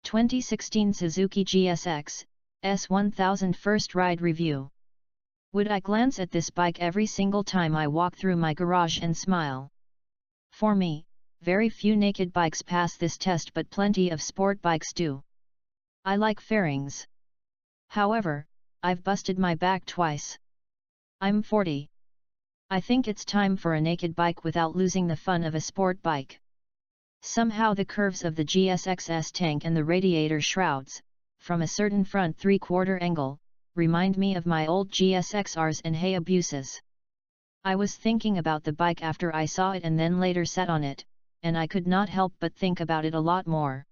2016 Suzuki GSX, S1000 First Ride Review. Would I glance at this bike every single time I walk through my garage and smile? For me, very few naked bikes pass this test, but plenty of sport bikes do. I like fairings. However, I've busted my back twice. I'm 40. I think it's time for a naked bike without losing the fun of a sport bike. Somehow the curves of the GSX-S tank and the radiator shrouds, from a certain front 3/4 angle, remind me of my old GSX-Rs and Hayabusas. I was thinking about the bike after I saw it and then later sat on it, and I could not help but think about it a lot more.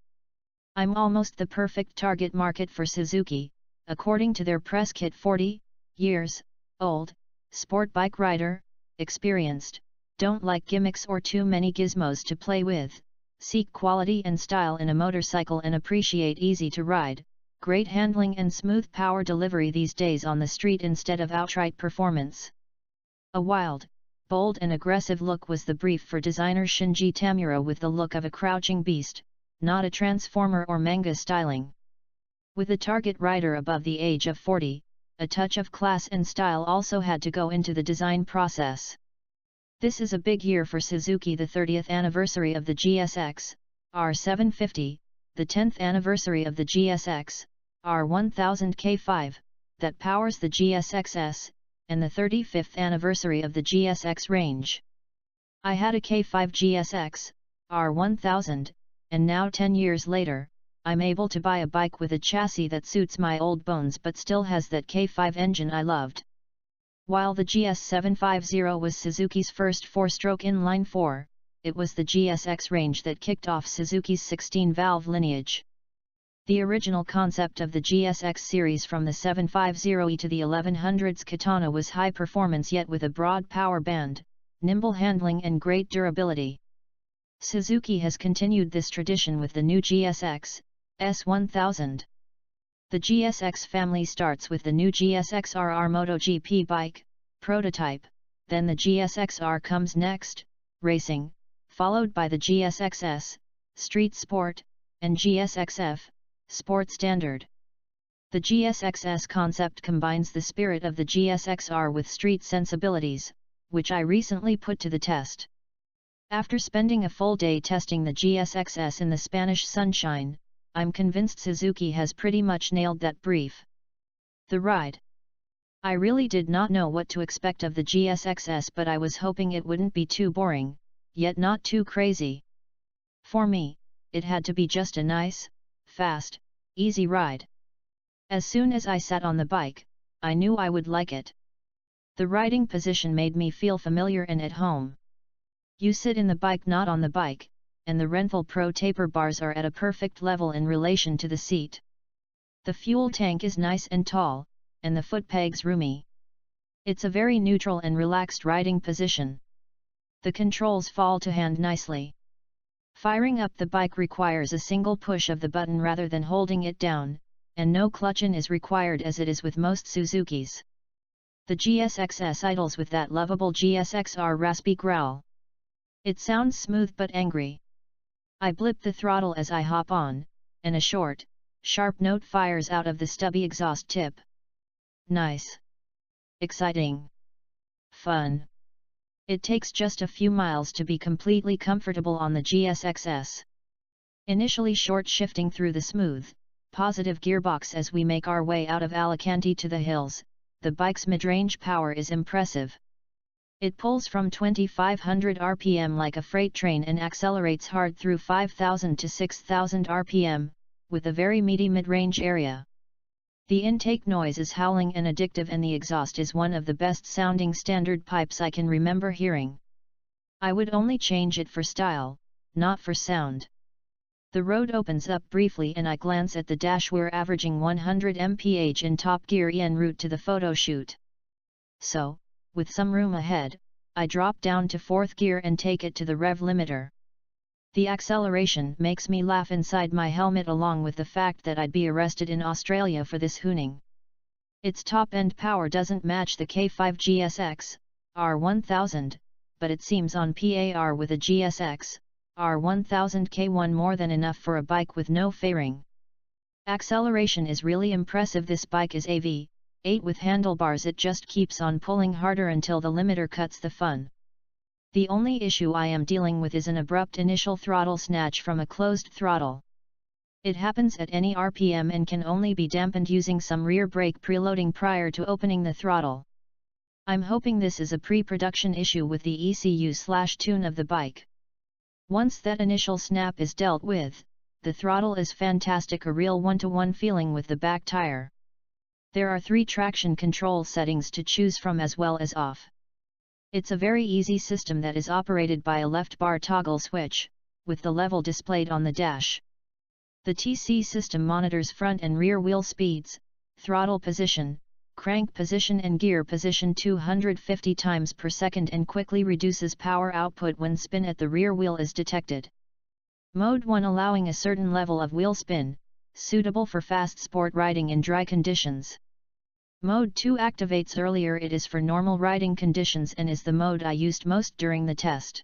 I'm almost the perfect target market for Suzuki, according to their press kit. 40 years old, sport bike rider, experienced, don't like gimmicks or too many gizmos to play with, seek quality and style in a motorcycle and appreciate easy to ride, great handling and smooth power delivery these days on the street instead of outright performance. A wild, bold and aggressive look was the brief for designer Shinji Tamura, with the look of a crouching beast, not a transformer or manga styling. With a target rider above the age of 40, a touch of class and style also had to go into the design process. This is a big year for Suzuki, the 30th anniversary of the GSX, R750, the 10th anniversary of the GSX, R1000 K5, that powers the GSX-S, and the 35th anniversary of the GSX range. I had a K5 GSX, R1000, and now 10 years later, I'm able to buy a bike with a chassis that suits my old bones but still has that K5 engine I loved. While the GS750 was Suzuki's first 4-stroke inline 4, it was the GSX range that kicked off Suzuki's 16-valve lineage. The original concept of the GSX series from the 750E to the 1100's Katana was high performance yet with a broad power band, nimble handling and great durability. Suzuki has continued this tradition with the new GSX, S1000. The GSX family starts with the new GSX-RR MotoGP bike, prototype, then the GSX-R comes next, racing, followed by the GSX-S, street sport, and GSX-F, sport standard. The GSX-S concept combines the spirit of the GSX-R with street sensibilities, which I recently put to the test. After spending a full day testing the GSX-S in the Spanish sunshine, I'm convinced Suzuki has pretty much nailed that brief. The ride. I really did not know what to expect of the GSX-S, but I was hoping it wouldn't be too boring, yet not too crazy. For me, it had to be just a nice, fast, easy ride. As soon as I sat on the bike, I knew I would like it. The riding position made me feel familiar and at home. You sit in the bike, not on the bike, and the Renthal Pro taper bars are at a perfect level in relation to the seat. The fuel tank is nice and tall, and the foot pegs roomy. It's a very neutral and relaxed riding position. The controls fall to hand nicely. Firing up the bike requires a single push of the button rather than holding it down, and no clutch-in is required as it is with most Suzukis. The GSX-S idles with that lovable GSX-R raspy growl. It sounds smooth but angry. I blip the throttle as I hop on, and a short, sharp note fires out of the stubby exhaust tip. Nice. Exciting. Fun. It takes just a few miles to be completely comfortable on the GSX-S. Initially short shifting through the smooth, positive gearbox as we make our way out of Alicante to the hills, the bike's mid-range power is impressive. It pulls from 2500 rpm like a freight train and accelerates hard through 5000 to 6000 rpm, with a very meaty mid-range area. The intake noise is howling and addictive, and the exhaust is one of the best sounding standard pipes I can remember hearing. I would only change it for style, not for sound. The road opens up briefly and I glance at the dash. We're averaging 100 mph in top gear en route to the photo shoot. So, with some room ahead, I drop down to 4th gear and take it to the rev limiter. The acceleration makes me laugh inside my helmet, along with the fact that I'd be arrested in Australia for this hooning. Its top-end power doesn't match the K5 GSX, R1000, but it seems on par with a GSX, R1000 K1 more than enough for a bike with no fairing. Acceleration is really impressive. This bike is AV8 with handlebars. It just keeps on pulling harder until the limiter cuts the fun. The only issue I am dealing with is an abrupt initial throttle snatch from a closed throttle. It happens at any RPM and can only be dampened using some rear brake preloading prior to opening the throttle. I'm hoping this is a pre-production issue with the ECU/tune of the bike. Once that initial snap is dealt with, the throttle is fantastic, a real one-to-one feeling with the back tire. There are 3 traction control settings to choose from as well as off. It's a very easy system that is operated by a left bar toggle switch, with the level displayed on the dash. The TC system monitors front and rear wheel speeds, throttle position, crank position and gear position 250 times per second and quickly reduces power output when spin at the rear wheel is detected. Mode 1 allowing a certain level of wheel spin, suitable for fast sport riding in dry conditions. Mode 2 activates earlier. It is for normal riding conditions and is the mode I used most during the test.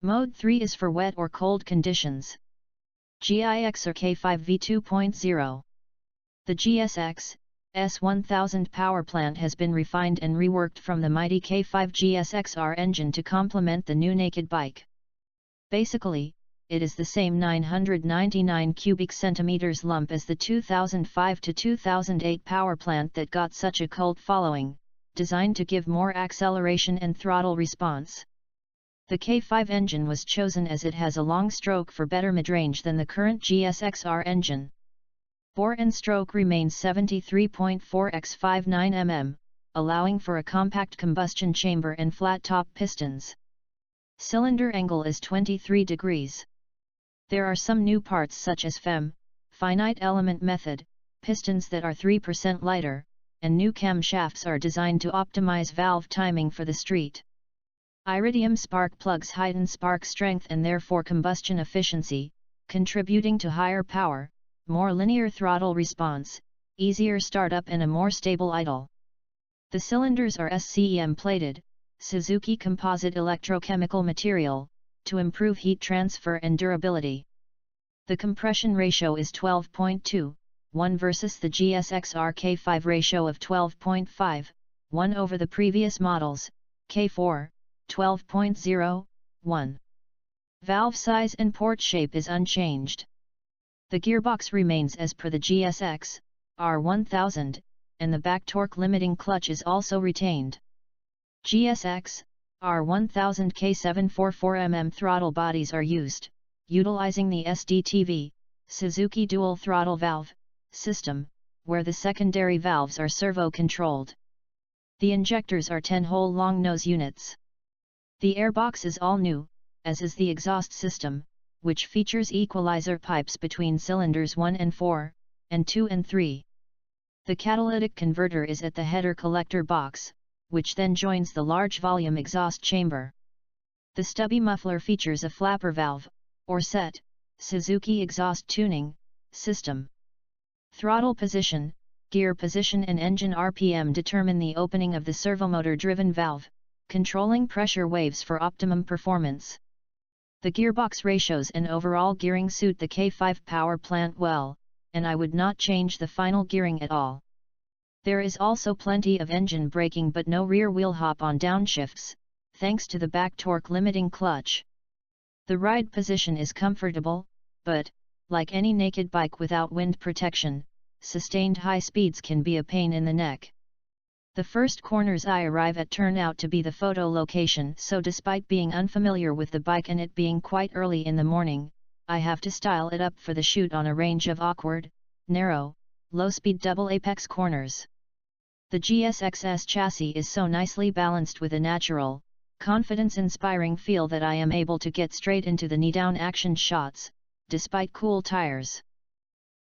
Mode 3 is for wet or cold conditions. GSX or K5 V2.0. The GSX S1000 power plant has been refined and reworked from the mighty K5 GSX-R engine to complement the new naked bike. Basically, it is the same 999 cubic centimeters lump as the 2005 to 2008 power plant that got such a cult following, designed to give more acceleration and throttle response. The K5 engine was chosen as it has a long stroke for better midrange than the current GSX-R engine. Bore and stroke remains 73.4 x 59 mm, allowing for a compact combustion chamber and flat-top pistons. Cylinder angle is 23 degrees. There are some new parts such as finite element method, pistons that are 3% lighter, and new camshafts are designed to optimize valve timing for the street. Iridium spark plugs heighten spark strength and therefore combustion efficiency, contributing to higher power, more linear throttle response, easier startup and a more stable idle. The cylinders are SCEM plated, Suzuki composite electrochemical material, to improve heat transfer and durability. The compression ratio is 12.2:1 versus the GSX-R K5 ratio of 12.5:1 over the previous models, K4, 12.0:1. Valve size and port shape is unchanged. The gearbox remains as per the GSX, R1000, and the back torque limiting clutch is also retained. GSX, R1000 K744mm throttle bodies are used, utilizing the SDTV, Suzuki dual throttle valve, system, where the secondary valves are servo-controlled. The injectors are 10-hole long nose units. The airbox is all new, as is the exhaust system, which features equalizer pipes between cylinders 1 and 4, and 2 and 3. The catalytic converter is at the header collector box, which then joins the large volume exhaust chamber. The stubby muffler features a flapper valve, or set, Suzuki exhaust tuning system. Throttle position, gear position and engine RPM determine the opening of the servomotor-driven valve, controlling pressure waves for optimum performance. The gearbox ratios and overall gearing suit the K5 power plant well, and I would not change the final gearing at all. There is also plenty of engine braking but no rear wheel hop on downshifts, thanks to the back torque limiting clutch. The ride position is comfortable, but, like any naked bike without wind protection, sustained high speeds can be a pain in the neck. The first corners I arrive at turn out to be the photo location, so despite being unfamiliar with the bike and it being quite early in the morning, I have to style it up for the shoot on a range of awkward, narrow, low-speed double apex corners. The GSX-S chassis is so nicely balanced with a natural, confidence-inspiring feel that I am able to get straight into the knee-down action shots, despite cool tires.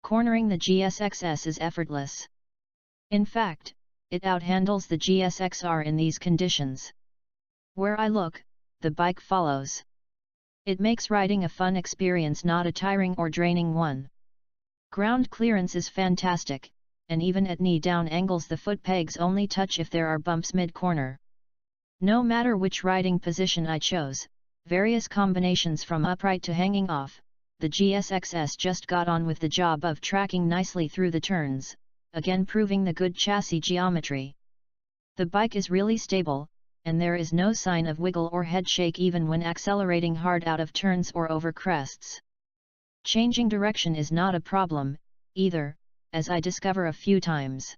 Cornering the GSX-S is effortless. In fact, it outhandles the GSX-R in these conditions. Where I look, the bike follows. It makes riding a fun experience, not a tiring or draining one. Ground clearance is fantastic, and even at knee-down angles the foot pegs only touch if there are bumps mid-corner. No matter which riding position I chose, various combinations from upright to hanging off, the GSX-S just got on with the job of tracking nicely through the turns, again proving the good chassis geometry. The bike is really stable, and there is no sign of wiggle or head shake even when accelerating hard out of turns or over crests. Changing direction is not a problem, either, as I discover a few times.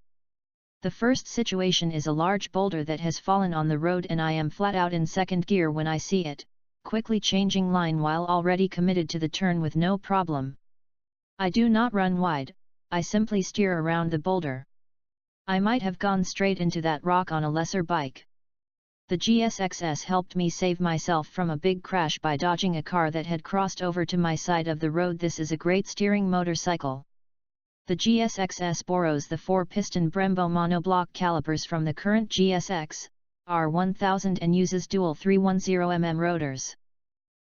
The first situation is a large boulder that has fallen on the road and I am flat out in second gear when I see it, quickly changing line while already committed to the turn with no problem. I do not run wide, I simply steer around the boulder. I might have gone straight into that rock on a lesser bike. The GSX-S helped me save myself from a big crash by dodging a car that had crossed over to my side of the road. This is a great steering motorcycle. The GSX-S borrows the 4-piston Brembo monoblock calipers from the current GSX, R1000 and uses dual 310mm rotors.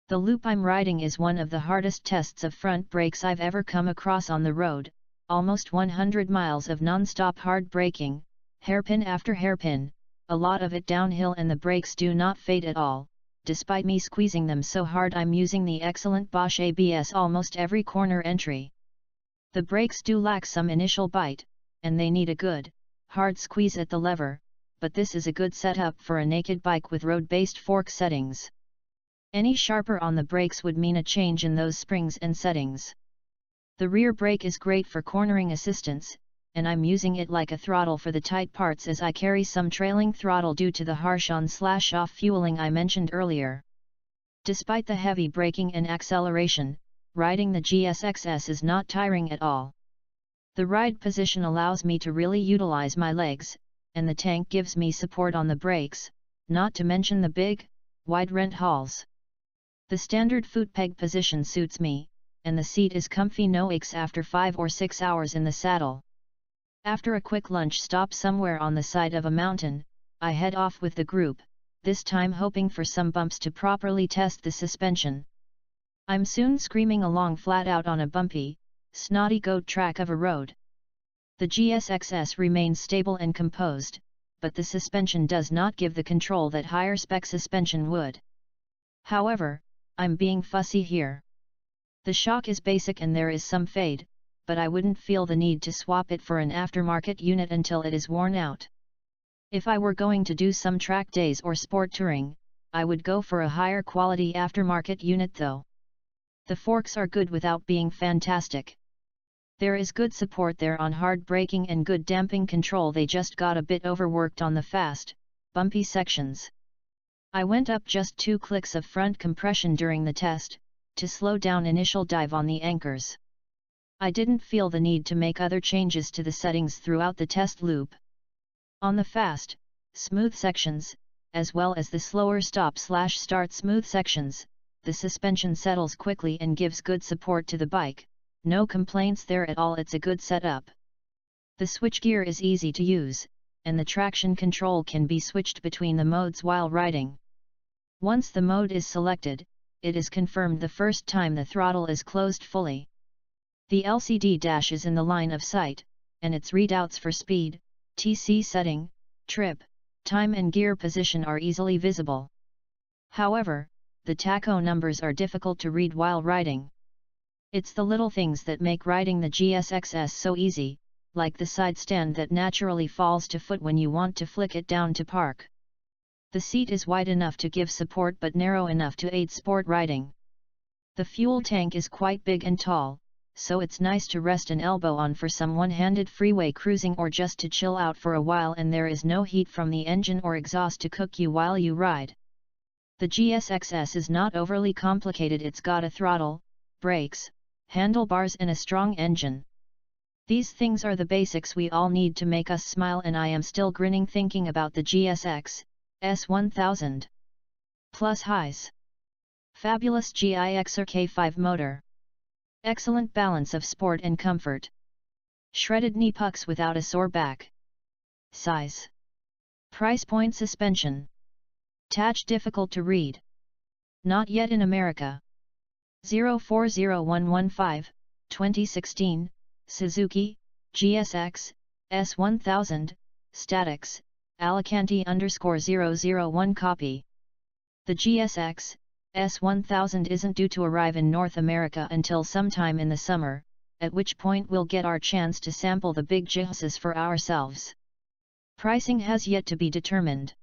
The loop I'm riding is one of the hardest tests of front brakes I've ever come across on the road, almost 100 miles of non-stop hard braking, hairpin after hairpin, a lot of it downhill, and the brakes do not fade at all, despite me squeezing them so hard I'm using the excellent Bosch ABS almost every corner entry. The brakes do lack some initial bite, and they need a good, hard squeeze at the lever, but this is a good setup for a naked bike with road-based fork settings. Any sharper on the brakes would mean a change in those springs and settings. The rear brake is great for cornering assistance, and I'm using it like a throttle for the tight parts as I carry some trailing throttle due to the harsh on/off fueling I mentioned earlier. Despite the heavy braking and acceleration, riding the GSX-S is not tiring at all. The ride position allows me to really utilize my legs, and the tank gives me support on the brakes, not to mention the big, wide rent hauls. The standard foot peg position suits me, and the seat is comfy, no aches after 5 or 6 hours in the saddle. After a quick lunch stop somewhere on the side of a mountain, I head off with the group, this time hoping for some bumps to properly test the suspension. I'm soon screaming along flat out on a bumpy, snotty goat track of a road. The GSX-S remains stable and composed, but the suspension does not give the control that higher spec suspension would. However, I'm being fussy here. The shock is basic and there is some fade, but I wouldn't feel the need to swap it for an aftermarket unit until it is worn out. If I were going to do some track days or sport touring, I would go for a higher quality aftermarket unit though. The forks are good without being fantastic. There is good support there on hard braking and good damping control, they just got a bit overworked on the fast, bumpy sections. I went up just 2 clicks of front compression during the test, to slow down initial dive on the anchors. I didn't feel the need to make other changes to the settings throughout the test loop. On the fast, smooth sections, as well as the slower stop/start smooth sections, the suspension settles quickly and gives good support to the bike, no complaints there at all, it's a good setup. The switchgear is easy to use, and the traction control can be switched between the modes while riding. Once the mode is selected, it is confirmed the first time the throttle is closed fully. The LCD dash is in the line of sight, and its readouts for speed, TC setting, trip, time and gear position are easily visible. However, the tacho numbers are difficult to read while riding. It's the little things that make riding the GSX-S so easy, like the side stand that naturally falls to foot when you want to flick it down to park. The seat is wide enough to give support but narrow enough to aid sport riding. The fuel tank is quite big and tall, so it's nice to rest an elbow on for some one-handed freeway cruising or just to chill out for a while, and there is no heat from the engine or exhaust to cook you while you ride. The GSX-S is not overly complicated, it's got a throttle, brakes, handlebars and a strong engine. These things are the basics we all need to make us smile, and I am still grinning thinking about the GSX, S1000. Plus highs. Fabulous GIXer K5 motor. Excellent balance of sport and comfort. Shredded knee pucks without a sore back. Size. Price point suspension. Tach difficult to read. Not yet in America. 040115, 2016, Suzuki, GSX, S1000, Statics, Alicante _001 copy. The GSX, S1000 isn't due to arrive in North America until sometime in the summer, at which point we'll get our chance to sample the big GSX for ourselves. Pricing has yet to be determined.